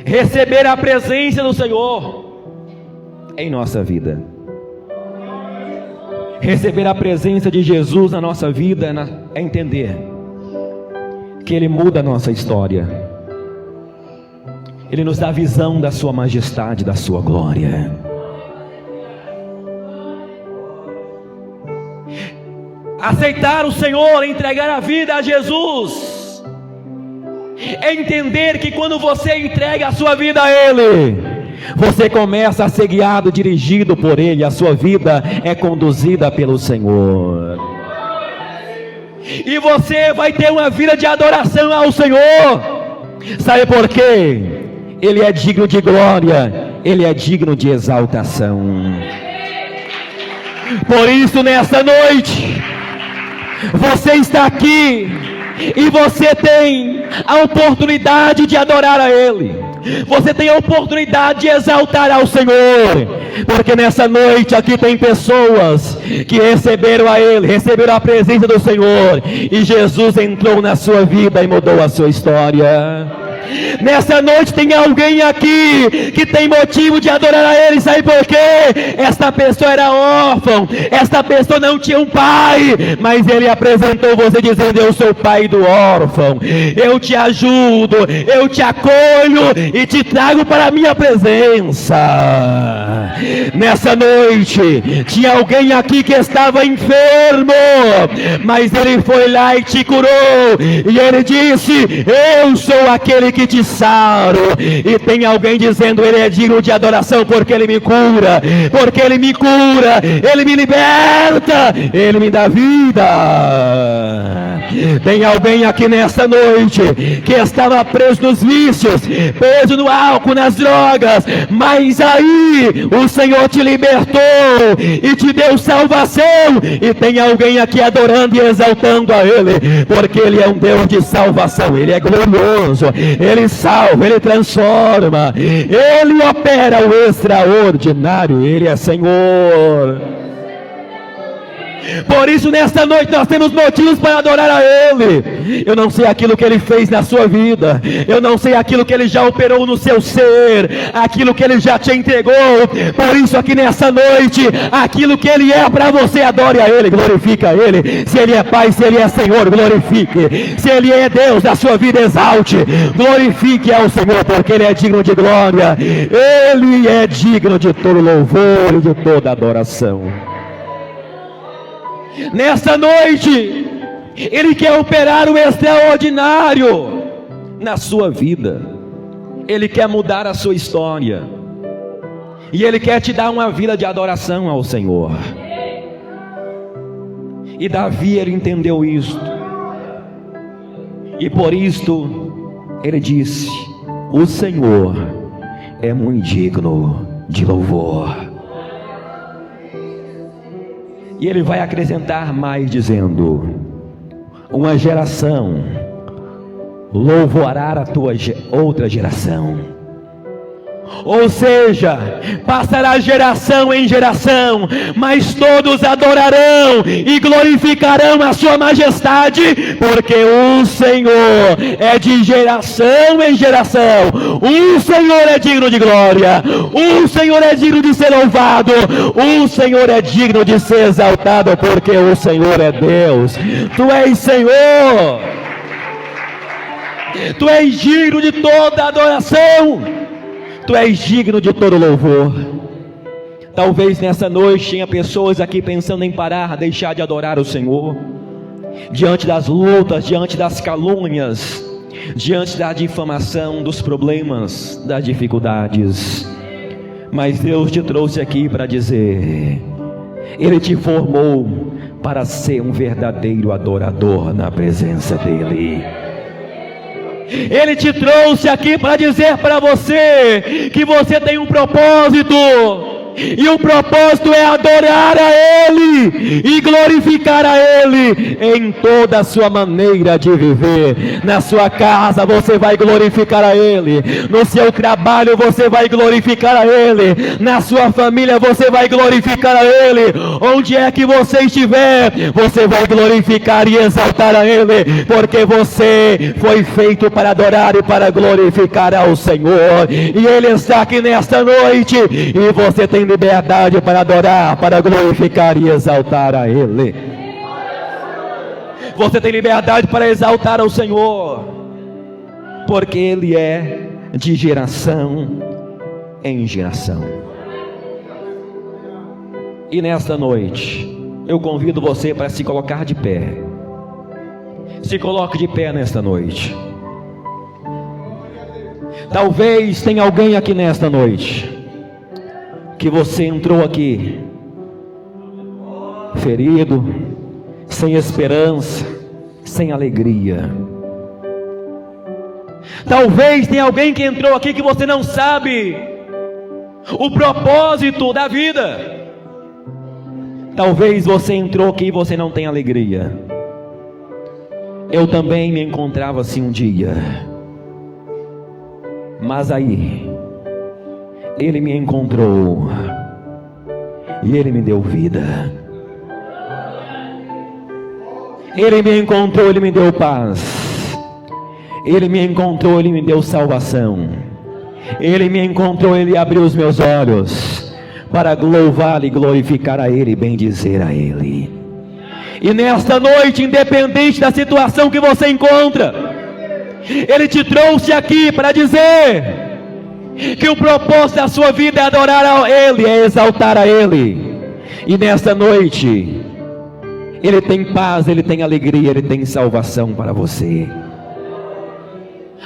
receber a presença do Senhor em nossa vida. Receber a presença de Jesus na nossa vida é entender que Ele muda a nossa história, Ele nos dá a visão da sua majestade, da sua glória. Aceitar o Senhor, entregar a vida a Jesus, é entender que quando você entrega a sua vida a Ele, você começa a ser guiado, dirigido por Ele, a sua vida é conduzida pelo Senhor, e você vai ter uma vida de adoração ao Senhor. Sabe por quê? Ele é digno de glória, Ele é digno de exaltação. Por isso nessa noite, você está aqui e você tem a oportunidade de adorar a Ele, você tem a oportunidade de exaltar ao Senhor, porque nessa noite aqui tem pessoas que receberam a Ele, receberam a presença do Senhor, e Jesus entrou na sua vida e mudou a sua história. Nessa noite tem alguém aqui que tem motivo de adorar a Ele. Sabe por quê? Esta pessoa era órfã, esta pessoa não tinha um pai, mas Ele apresentou você dizendo: eu sou o pai do órfão, eu te ajudo, eu te acolho e te trago para a minha presença. Nessa noite tinha alguém aqui que estava enfermo, mas Ele foi lá e te curou, e Ele disse: eu sou aquele que te saro. E tem alguém dizendo: Ele é digno de adoração, porque Ele me cura, porque Ele me cura, Ele me liberta, Ele me dá vida. Tem alguém aqui nesta noite que estava preso nos vícios, preso no álcool, nas drogas, mas aí o Senhor te libertou e te deu salvação. E tem alguém aqui adorando e exaltando a Ele, porque Ele é um Deus de salvação, Ele é glorioso, Ele salva, Ele transforma, Ele opera o extraordinário, Ele é Senhor. Por isso nesta noite nós temos motivos para adorar a Ele. Eu não sei aquilo que Ele fez na sua vida, eu não sei aquilo que Ele já operou no seu ser, aquilo que Ele já te entregou. Por isso aqui nessa noite, aquilo que Ele é para você, adore a Ele, glorifique a Ele. Se Ele é Pai, se Ele é Senhor, glorifique. Se Ele é Deus da sua vida, exalte, glorifique ao Senhor, porque Ele é digno de glória, Ele é digno de todo louvor e de toda adoração. Nesta noite, Ele quer operar o extraordinário na sua vida. Ele quer mudar a sua história, e Ele quer te dar uma vida de adoração ao Senhor. E Davi, ele entendeu isto, e por isto ele disse: o Senhor é muito digno de louvor. E ele vai acrescentar mais, dizendo: uma geração louvará a tua outra geração. Ou seja, passará geração em geração, mas todos adorarão e glorificarão a sua majestade, porque o Senhor é de geração em geração. O Senhor é digno de glória, o Senhor é digno de ser louvado, o Senhor é digno de ser exaltado, porque o Senhor é Deus. Tu és Senhor, Tu és digno de toda adoração, Tu és digno de todo louvor. Talvez nessa noite tenha pessoas aqui pensando em parar, deixar de adorar o Senhor, diante das lutas, diante das calúnias, diante da difamação, dos problemas, das dificuldades. Mas Deus te trouxe aqui para dizer: Ele te formou para ser um verdadeiro adorador na presença dEle. Ele te trouxe aqui para dizer para você que você tem um propósito, e o propósito é adorar a Ele e glorificar a Ele em toda a sua maneira de viver. Na sua casa você vai glorificar a Ele, no seu trabalho você vai glorificar a Ele, na sua família você vai glorificar a Ele, onde é que você estiver, você vai glorificar e exaltar a Ele, porque você foi feito para adorar e para glorificar ao Senhor, e Ele está aqui nesta noite, e você tem liberdade para adorar, para glorificar e exaltar a Ele. Você tem liberdade para exaltar ao Senhor, porque Ele é de geração em geração. E nesta noite eu convido você para se colocar de pé. Se coloque de pé nesta noite. Talvez tenha alguém aqui nesta noite que você entrou aqui ferido, sem esperança, sem alegria. Talvez tenha alguém que entrou aqui que você não sabe o propósito da vida. Talvez você entrou aqui e você não tem alegria. Eu também me encontrava assim um dia, mas aí Ele me encontrou e Ele me deu vida. Ele me encontrou, Ele me deu paz. Ele me encontrou, Ele me deu salvação. Ele me encontrou, Ele abriu os meus olhos para louvar e glorificar a Ele, bendizer a Ele. E nesta noite, independente da situação que você encontra, Ele te trouxe aqui para dizer que o propósito da sua vida é adorar a Ele, é exaltar a Ele. E nesta noite Ele tem paz, Ele tem alegria, Ele tem salvação para você.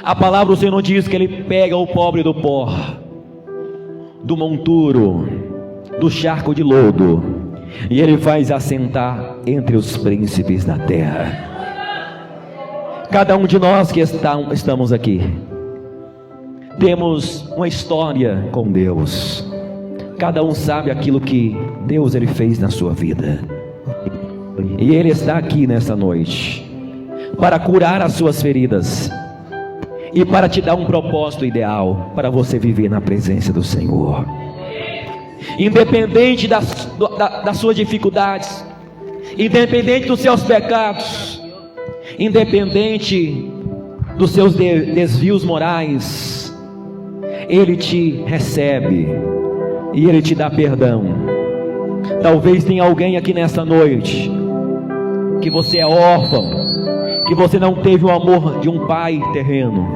A palavra do Senhor diz que Ele pega o pobre do pó, do monturo, do charco de lodo, e Ele faz assentar entre os príncipes da terra. Cada um de nós que estamos aqui temos uma história com Deus. Cada um sabe aquilo que Deus Ele fez na sua vida, e Ele está aqui nessa noite para curar as suas feridas e para te dar um propósito ideal para você viver na presença do Senhor. Independente das suas dificuldades, independente dos seus pecados, independente dos seus desvios morais, Ele te recebe e Ele te dá perdão. Talvez tenha alguém aqui nessa noite que você é órfão, que você não teve o amor de um pai terreno,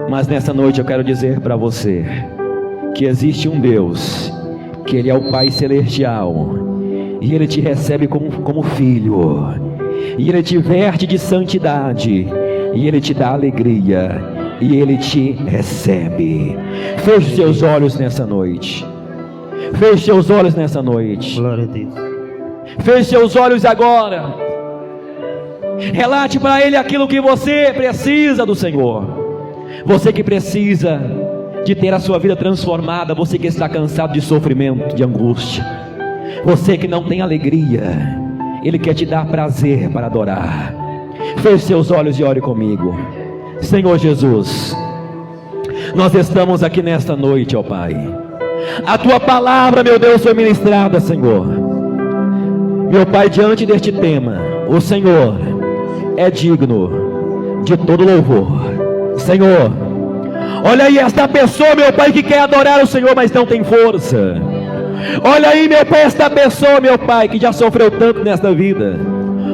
mas nessa noite eu quero dizer para você que existe um Deus, que Ele é o Pai Celestial, e Ele te recebe como filho, e Ele te verte de santidade, e Ele te dá alegria, e Ele te recebe. Feche seus olhos nessa noite. Feche seus olhos nessa noite. Glória a Deus. Feche seus olhos agora. Relate para Ele aquilo que você precisa do Senhor. Você que precisa de ter a sua vida transformada. Você que está cansado de sofrimento, de angústia. Você que não tem alegria. Ele quer te dar prazer para adorar. Feche seus olhos e ore comigo. Senhor Jesus, nós estamos aqui nesta noite, ó Pai. A Tua palavra, meu Deus, foi ministrada, Senhor. Meu Pai, diante deste tema, o Senhor é digno de todo louvor. Senhor, olha aí esta pessoa, meu Pai, que quer adorar o Senhor, mas não tem força. Olha aí, meu Pai, esta pessoa, meu Pai, que já sofreu tanto nesta vida.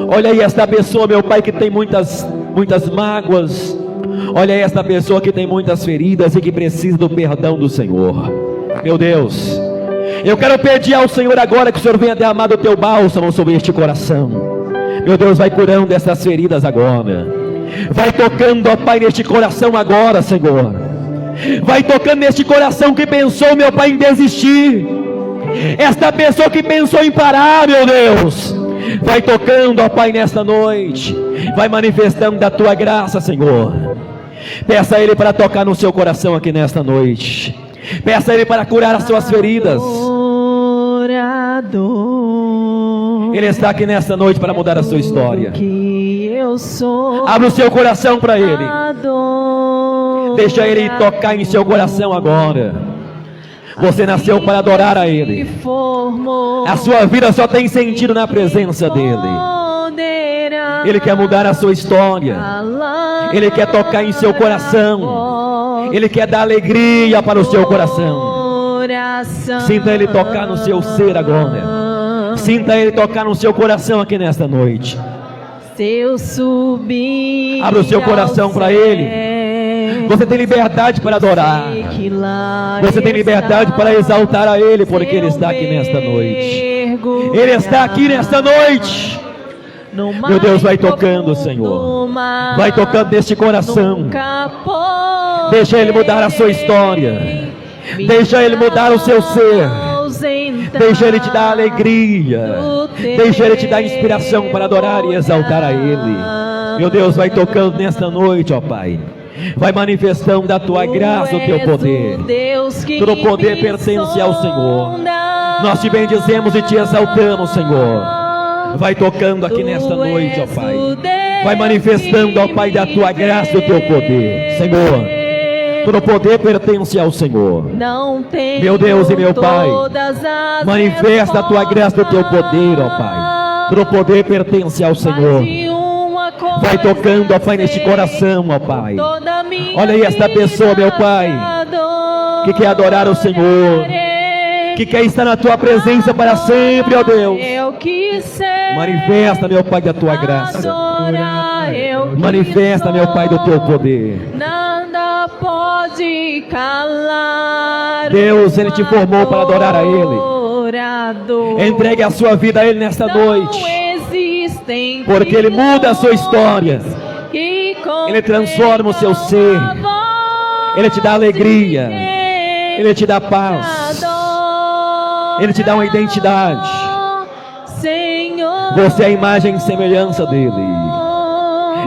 Olha aí esta pessoa, meu Pai, que tem muitas mágoas. Olha aí esta pessoa que tem muitas feridas e que precisa do perdão do Senhor. Meu Deus, eu quero pedir ao Senhor agora que o Senhor venha derramar do Teu bálsamo sobre este coração. Meu Deus, vai curando essas feridas agora. Vai tocando, ó Pai, neste coração agora, Senhor. Vai tocando neste coração que pensou, meu Pai, em desistir. Esta pessoa que pensou em parar, meu Deus, vai tocando, ó Pai, nesta noite. Vai manifestando da Tua graça, Senhor. Peça a Ele para tocar no seu coração aqui nesta noite. Peça a Ele para curar as suas feridas. Ele está aqui nesta noite para mudar a sua história. Abra o seu coração para Ele. Deixa Ele tocar em seu coração agora. Você nasceu para adorar a Ele. A sua vida só tem sentido na presença dEle. Ele quer mudar a sua história. Ele quer tocar em seu coração. Ele quer dar alegria para o seu coração. Sinta Ele tocar no seu ser agora. Sinta Ele tocar no seu coração aqui nesta noite. Abra o seu coração para Ele. Você tem liberdade para adorar. Você tem liberdade para exaltar a Ele, porque Ele está aqui nesta noite. Ele está aqui nesta noite. Meu Deus, vai tocando, Senhor. Vai tocando neste coração. Deixa Ele mudar a sua história. Deixa Ele mudar o seu ser. Deixa Ele te dar alegria. Deixa Ele te dar inspiração para adorar e exaltar a Ele. Meu Deus, vai tocando nesta noite, ó Pai. Vai manifestando da Tua graça o Teu poder. Todo poder pertence ao Senhor. Nós te bendizemos e te exaltamos, Senhor. Vai tocando aqui nesta noite, ó Pai. Vai manifestando, ó Pai, da Tua graça e do Teu poder. Senhor, todo poder pertence ao Senhor. Meu Deus e meu Pai, manifesta a Tua graça e o Teu poder, ó Pai. Todo poder pertence ao Senhor. Vai tocando, ó Pai, neste coração, ó Pai. Olha aí esta pessoa, meu Pai, que quer adorar o Senhor, que quer estar na Tua presença para sempre, ó Deus. Manifesta, meu Pai, da Tua graça. Manifesta, meu Pai, do Teu poder. Nada pode calar. Deus, Ele te formou para adorar a Ele. Entregue a sua vida a Ele nesta noite, porque Ele muda a sua história. Ele transforma o seu ser. Ele te dá alegria. Ele te dá paz. Ele te dá uma identidade. Você é a imagem e semelhança dEle.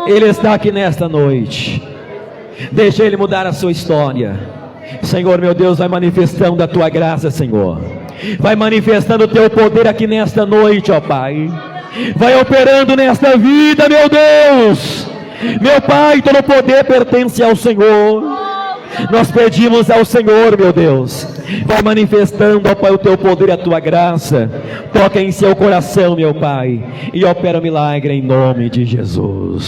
Ele está aqui nesta noite. Deixa Ele mudar a sua história. Senhor, meu Deus, vai manifestando a Tua graça, Senhor. Vai manifestando o Teu poder aqui nesta noite, ó Pai. Vai operando nesta vida, meu Deus. Meu Pai, todo poder pertence ao Senhor. Nós pedimos ao Senhor, meu Deus, vai manifestando, ó Pai, o teu poder e a tua graça. Toca em seu coração, meu Pai, e opera o milagre em nome de Jesus.